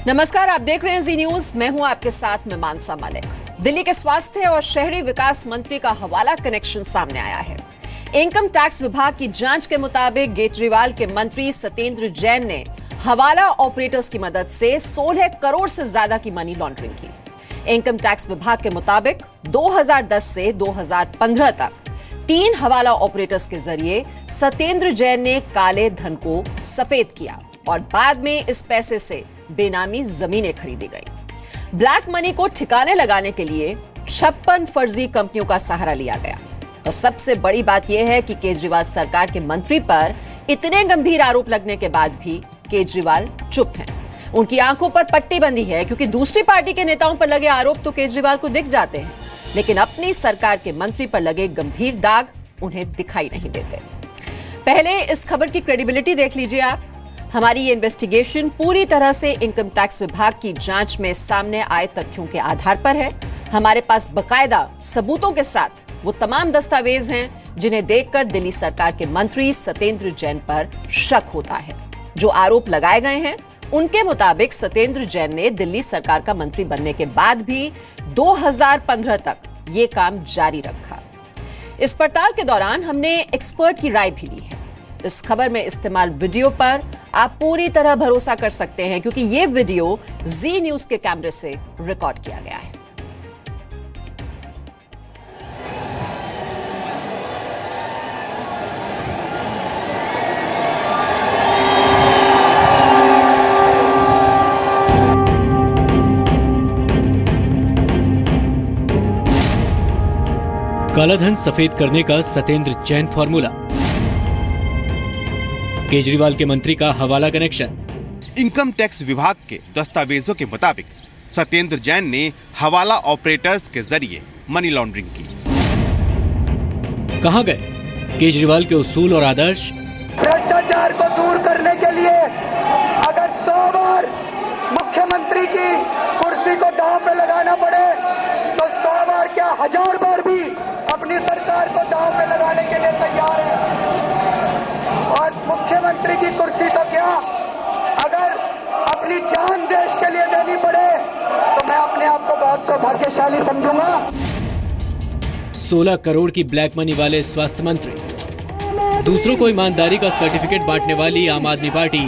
नमस्कार, आप देख रहे हैं जी न्यूज। मैं हूं आपके साथ में मानसा मलिक। दिल्ली के स्वास्थ्य और शहरी विकास मंत्री का हवाला कनेक्शन सामने आया है। इनकम टैक्स विभाग की जांच के मुताबिक केजरीवाल के मंत्री सत्येंद्र जैन ने हवाला ऑपरेटर्स की मदद से 16 करोड़ से ज्यादा की मनी लॉन्ड्रिंग की। इनकम टैक्स विभाग के मुताबिक 2010 से 2015 तक 3 हवाला ऑपरेटर्स के जरिए सत्येंद्र जैन ने काले धन को सफेद किया और बाद में इस पैसे से बेनामी जमीनें खरीदी गई। ब्लैक मनी को ठिकाने लगाने के लिए 56 फर्जी कंपनियों का सहारा लिया गया। और सबसे बड़ी बात यह है कि केजरीवाल सरकार के मंत्री पर इतने गंभीर आरोप लगने के बाद भी केजरीवाल चुप हैं। उनकी आंखों पर पट्टी बंधी है क्योंकि दूसरी पार्टी के नेताओं पर लगे आरोप तो केजरीवाल को दिख जाते हैं, लेकिन अपनी सरकार के मंत्री पर लगे गंभीर दाग उन्हें दिखाई नहीं देते। पहले इस खबर की क्रेडिबिलिटी देख लीजिए आप। हमारी ये इन्वेस्टिगेशन पूरी तरह से इनकम टैक्स विभाग की जांच में सामने आए तथ्यों के आधार पर है। हमारे पास बकायदा सबूतों के साथ वो तमाम दस्तावेज हैं जिन्हें देखकर दिल्ली सरकार के मंत्री सत्येंद्र जैन पर शक होता है। जो आरोप लगाए गए हैं उनके मुताबिक सत्येंद्र जैन ने दिल्ली सरकार का मंत्री बनने के बाद भी 2015 तक ये काम जारी रखा। इस पड़ताल के दौरान हमने एक्सपर्ट की राय भी ली है। इस खबर में इस्तेमाल वीडियो पर आप पूरी तरह भरोसा कर सकते हैं क्योंकि यह वीडियो जी न्यूज के कैमरे से रिकॉर्ड किया गया है। काला धन सफेद करने का सत्येंद्र जैन फॉर्मूला, केजरीवाल के मंत्री का हवाला कनेक्शन। इनकम टैक्स विभाग के दस्तावेजों के मुताबिक सत्येंद्र जैन ने हवाला ऑपरेटर्स के जरिए मनी लॉन्ड्रिंग की। कहां गए केजरीवाल के उसूल और आदर्श? भ्रष्टाचार को दूर करने के लिए अगर 100 बार मुख्यमंत्री की कुर्सी को दांव पे लगाना पड़े तो 100 बार क्या 1000 बार भी अपनी सरकार को दांव पे लगाने के लिए तैयार है। और मुख्यमंत्री की कुर्सी तो क्या, अगर अपनी जान देश के लिए देनी पड़े तो मैं अपने आप को बहुत सौभाग्यशाली समझूंगा। 16 करोड़ की ब्लैक मनी वाले स्वास्थ्य मंत्री, दूसरों को ईमानदारी का सर्टिफिकेट बांटने वाली आम आदमी पार्टी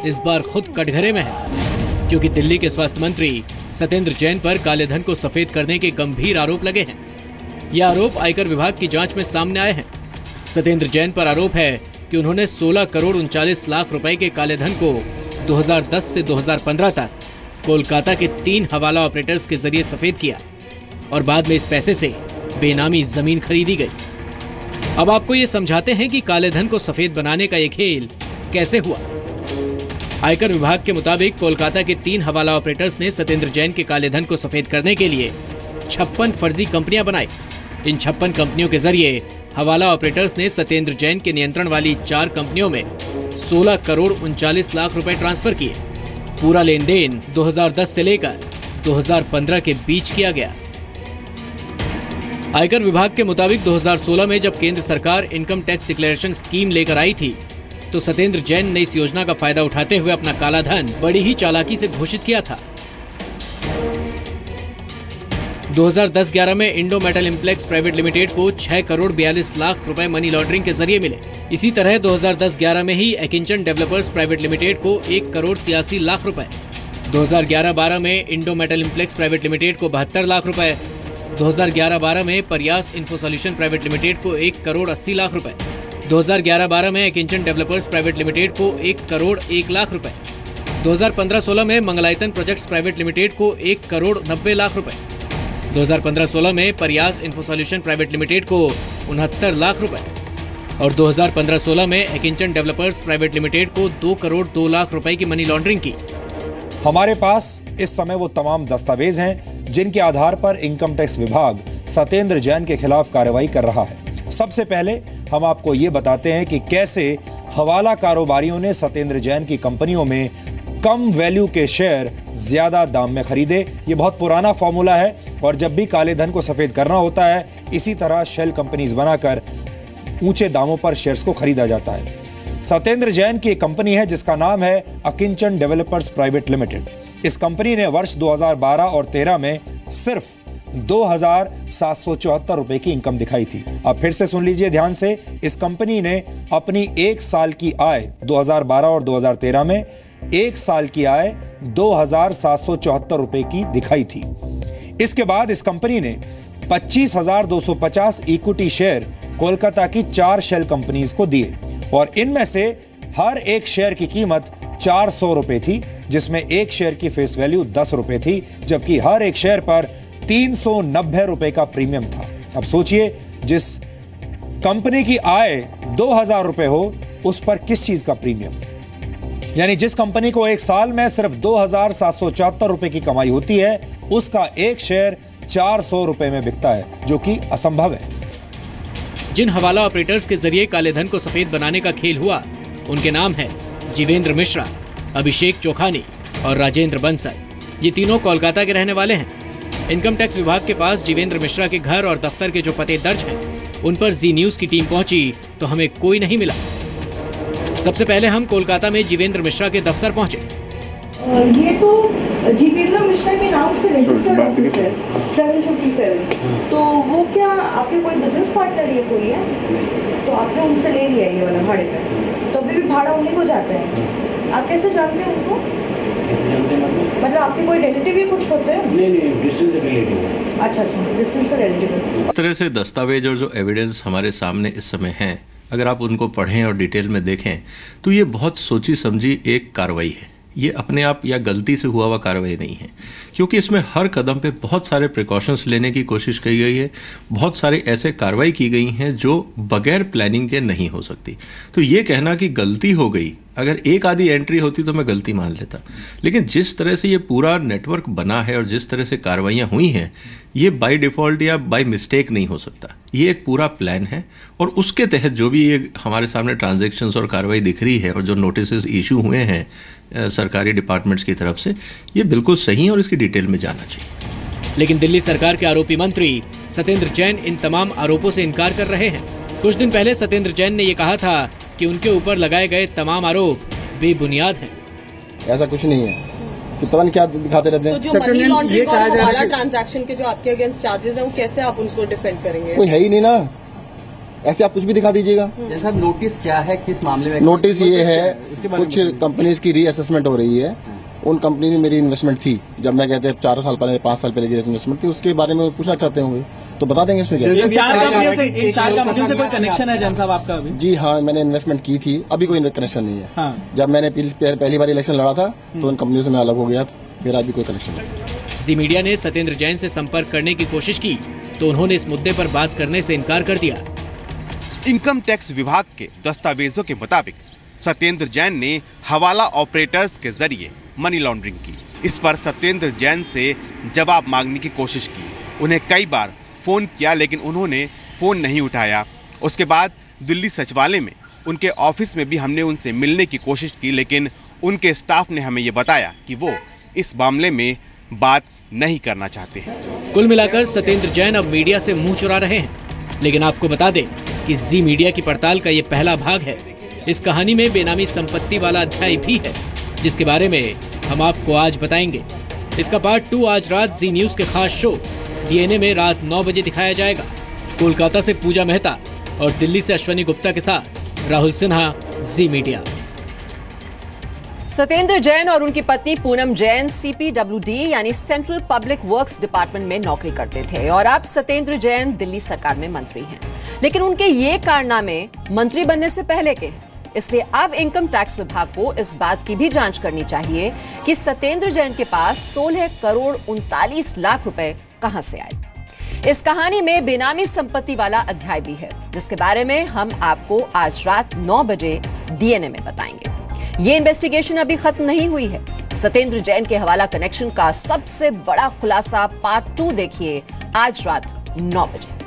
इस बार खुद कटघरे में है क्योंकि दिल्ली के स्वास्थ्य मंत्री सत्येंद्र जैन पर काले धन को सफेद करने के गंभीर आरोप लगे हैं। ये आरोप आयकर विभाग की जांच में सामने आए हैं। सत्येंद्र जैन पर आरोप है कि उन्होंने 16 करोड़ 39 लाख रुपए के काले धन को 2010 से 2015 तक कोलकाता के 3 हवाला ऑपरेटर्स के जरिए सफेद किया और बाद में इस पैसे से बेनामी जमीन खरीदी गई। अब आपको ये समझाते हैं कि काले धन को सफेद बनाने का ये खेल कैसे हुआ। आयकर विभाग के मुताबिक कोलकाता के 3 हवाला ऑपरेटर्स ने सत्येंद्र जैन के काले धन को सफेद करने के लिए 56 फर्जी कंपनियां बनाई। इन 56 कंपनियों के जरिए हवाला ऑपरेटर्स ने सत्येंद्र जैन के नियंत्रण वाली 4 कंपनियों में 16 करोड़ 39 लाख रुपए ट्रांसफर किए। पूरा लेन देन 2010 से लेकर 2015 के बीच किया गया। आयकर विभाग के मुताबिक 2016 में जब केंद्र सरकार इनकम टैक्स डिक्लेरेशन स्कीम लेकर आई थी तो सत्येंद्र जैन ने इस योजना का फायदा उठाते हुए अपना काला धन बड़ी ही चालाकी से घोषित किया था। 2010-11 में इंडो मेटल इम्प्लेक्स प्राइवेट लिमिटेड को 6 करोड़ 42 लाख रुपए मनी लॉन्ड्रिंग के जरिए मिले। इसी तरह 2010-11 में ही एकिंचन डेवलपर्स प्राइवेट लिमिटेड को 1 करोड़ 83 लाख रुपए, 2011-12 में इंडो मेटल इम्प्लेक्स प्राइवेट लिमिटेड को 72 लाख रुपए, 2011-12 में प्रयास इन्फो सॉल्यूशन प्राइवेट लिमिटेड को 1 करोड़ 80 लाख रुपए, 2011-12 में एकिंचन डेवलपर्स प्राइवेट लिमिटेड को 1 करोड़ 1 लाख रुपए, 2015-16 में मंगलायतन प्रोजेक्ट्स प्राइवेट लिमिटेड को 1 करोड़ 90 लाख रुपए, 2015-16 में प्रयास इन्फो सॉल्यूशन प्राइवेट लिमिटेड को 69 लाख रुपए और 2015-16 में एकिंचन डेवलपर्स प्राइवेट लिमिटेड को 2 करोड़ 2 लाख रुपए की मनी लॉन्ड्रिंग की। हमारे पास इस समय वो तमाम दस्तावेज हैं जिनके आधार पर इनकम टैक्स विभाग सत्येंद्र जैन के खिलाफ कार्रवाई कर रहा है। सबसे पहले हम आपको ये बताते हैं कि कैसे हवाला कारोबारियों ने सत्येंद्र जैन की कंपनियों में कम वैल्यू के शेयर ज्यादा दाम में खरीदे। ये बहुत पुराना फॉर्मूला है और जब भी काले धन को सफेद करना होता है इसी तरह शेल कंपनीज बनाकर ऊंचे दामों पर शेयर्स को खरीदा जाता है। सत्येंद्र जैन की एक कंपनी है जिसका नाम है अकिंचन डेवलपर्स प्राइवेट लिमिटेड। इस कंपनी ने वर्ष 2012 और 13 में सिर्फ 2,774 रुपए की इनकम दिखाई थी। अब फिर से सुन लीजिए ध्यान से, इस कंपनी ने अपनी एक साल की आय 2012 और 2013 में एक साल की आय 2,774 रुपए की दिखाई थी। इसके बाद इस कंपनी ने 25,250 इक्विटी शेयर कोलकाता की 4 शेल कंपनीज को दिए और इनमें से हर एक शेयर की कीमत 400 रुपए थी, जिसमें एक शेयर की फेस वैल्यू 10 रुपए थी, जबकि हर एक शेयर पर 390 रुपए का प्रीमियम था। अब सोचिए, जिस कंपनी की आय 2,000 रुपए हो उस पर किस चीज का प्रीमियम। यानी जिस कंपनी को एक साल में सिर्फ 2,774 रुपए की कमाई होती है, उसका एक शेयर 400 रुपए में बिकता है, जो कि असंभव है। जिन हवाला ऑपरेटर्स के जरिए काले धन को सफेद बनाने का खेल हुआ, उनके नाम है जीवेंद्र मिश्रा, अभिषेक चोखानी और राजेंद्र बंसल। ये तीनों कोलकाता के रहने वाले हैं। इनकम टैक्स विभाग के पास जीवेंद्र मिश्रा के घर और दफ्तर के जो पते दर्ज हैं, उन पर जी न्यूज की टीम पहुंची तो हमें कोई नहीं मिला। सबसे पहले हम कोलकाता में जीवेंद्र मिश्रा के दफ्तर पहुंचे। ये तो जीवेंद्र मिश्रा के नाम से रजिस्टर्ड ऑफिस है 757। तो वो क्या आपके कोई बिजनेस पार्टनर ये कोई है? तो आपने उनसे ले लिया ये वाला भाड़े पे, तो अभी भी भाड़ा उन्हीं को जाता है। आप कैसे जानते हैं उनको? मतलब आपके कोई रिलेटिव ही कुछ होते हैं? नहीं, डिस्टेंस से रिलेटिव। अच्छा, डिस्टेंस से रिलेटिव। इस तरह से दस्तावेज और जो एविडेंस हमारे सामने इस समय हैं, अगर आप उनको पढ़ें और डिटेल में देखें तो ये बहुत सोची समझी एक कार्रवाई है। ये अपने आप या गलती से हुआ कार्रवाई नहीं है, क्योंकि इसमें हर कदम पे बहुत सारे प्रिकॉशंस लेने की कोशिश की गई है। बहुत सारे ऐसे कार्रवाई की गई हैं जो बगैर प्लानिंग के नहीं हो सकती। तो ये कहना कि गलती हो गई, अगर एक आधी एंट्री होती तो मैं गलती मान लेता, लेकिन जिस तरह से ये पूरा नेटवर्क बना है और जिस तरह से कार्रवाइयाँ हुई हैं, ये बाय डिफ़ॉल्ट या बाय मिस्टेक नहीं हो सकता। ये एक पूरा प्लान है और उसके तहत जो भी ये हमारे सामने ट्रांजैक्शंस और कार्रवाई दिख रही है और जो नोटिस इशू हुए हैं सरकारी डिपार्टमेंट्स की तरफ से, ये बिल्कुल सही है और इसकी डिटेल में जाना चाहिए। लेकिन दिल्ली सरकार के आरोपी मंत्री सत्येंद्र जैन इन तमाम आरोपों से इनकार कर रहे हैं। कुछ दिन पहले सत्येंद्र जैन ने ये कहा था कि उनके ऊपर लगाए गए तमाम आरोप बेबुनियाद हैं। ऐसा कुछ नहीं है कि पता नहीं क्या दिखाते रहते हैं। तो जो मनी लॉन्ड्रिंग और हवाला ट्रांजैक्शन के जो आपके अगेंस्ट चार्जेस हैं, वो कैसे आप उनको डिफेंड करेंगे? कोई है ही नहीं ना, ऐसे आप कुछ भी दिखा दीजिएगा। जैसा नोटिस क्या है, किस मामले में? नोटिस ये है, कुछ कंपनीज की रीअसेसमेंट हो रही है। उन कंपनी में मेरी इन्वेस्टमेंट थी, जब मैं कहते 4 साल पहले 5 साल पहले की इन्वेस्टमेंट थी, उसके बारे में पूछना चाहते होंगे तो बता देंगे इसमें क्या। 4 कंपनियों से कोई कनेक्शन है जैन साहब आपका? अभी जी हाँ, मैंने इन्वेस्टमेंट की थी, अभी कोई कनेक्शन नहीं है। हाँ। जब मैंने पहली बार इलेक्शन लड़ा था तो उन कंपनियों से मैं अलग हो गया था, फिर अभी कोई कनेक्शन नहीं। जी मीडिया ने सत्येंद्र जैन से संपर्क करने की कोशिश की तो उन्होंने इस मुद्दे पर बात करने से इनकार कर दिया। इनकम टैक्स विभाग के दस्तावेजों के मुताबिक सत्येंद्र जैन ने हवाला ऑपरेटर्स के जरिए मनी लॉन्ड्रिंग की। इस पर सत्येंद्र जैन से जवाब मांगने की कोशिश की। उन्हें कई बार फोन किया लेकिन उन्होंने फोन नहीं उठाया। उसके बाद दिल्ली सचिवालय में उनके ऑफिस में भी हमने उनसे मिलने की कोशिश की, लेकिन उनके स्टाफ ने हमें ये बताया कि वो इस मामले में बात नहीं करना चाहते हैं। कुल मिलाकर सत्येंद्र जैन अब मीडिया से मुंह चुरा रहे हैं। लेकिन आपको बता दें कि जी मीडिया की पड़ताल का ये पहला भाग है। इस कहानी में बेनामी संपत्ति वाला अध्याय भी है, जिसके बारे में हम आपको आज बताएंगे। इसका पार्ट 2 आज रात जी न्यूज के खास शो डीएनए में रात 9 बजे दिखाया जाएगा। कोलकाता से पूजा मेहता और दिल्ली से अश्वनी गुप्ता के साथ राहुल सिन्हा, जी मीडिया। सत्येंद्र जैन और उनकी पत्नी पूनम जैन CPWD यानी सेंट्रल पब्लिक वर्क्स डिपार्टमेंट में नौकरी करते थे और अब सत्येंद्र जैन दिल्ली सरकार में मंत्री हैं। लेकिन उनके ये कारनामे मंत्री बनने से पहले के हैं। इसलिए अब इनकम टैक्स विभाग को इस बात की भी जांच करनी चाहिए कि सत्येंद्र जैन के पास 16 करोड़ 39 लाख रुपए कहां से आए। इस कहानी में बेनामी संपत्ति वाला अध्याय भी है, जिसके बारे में हम आपको आज रात 9 बजे डीएनए में बताएंगे। ये इन्वेस्टिगेशन अभी खत्म नहीं हुई है। सत्येंद्र जैन के हवाला कनेक्शन का सबसे बड़ा खुलासा पार्ट 2 देखिए आज रात 9 बजे।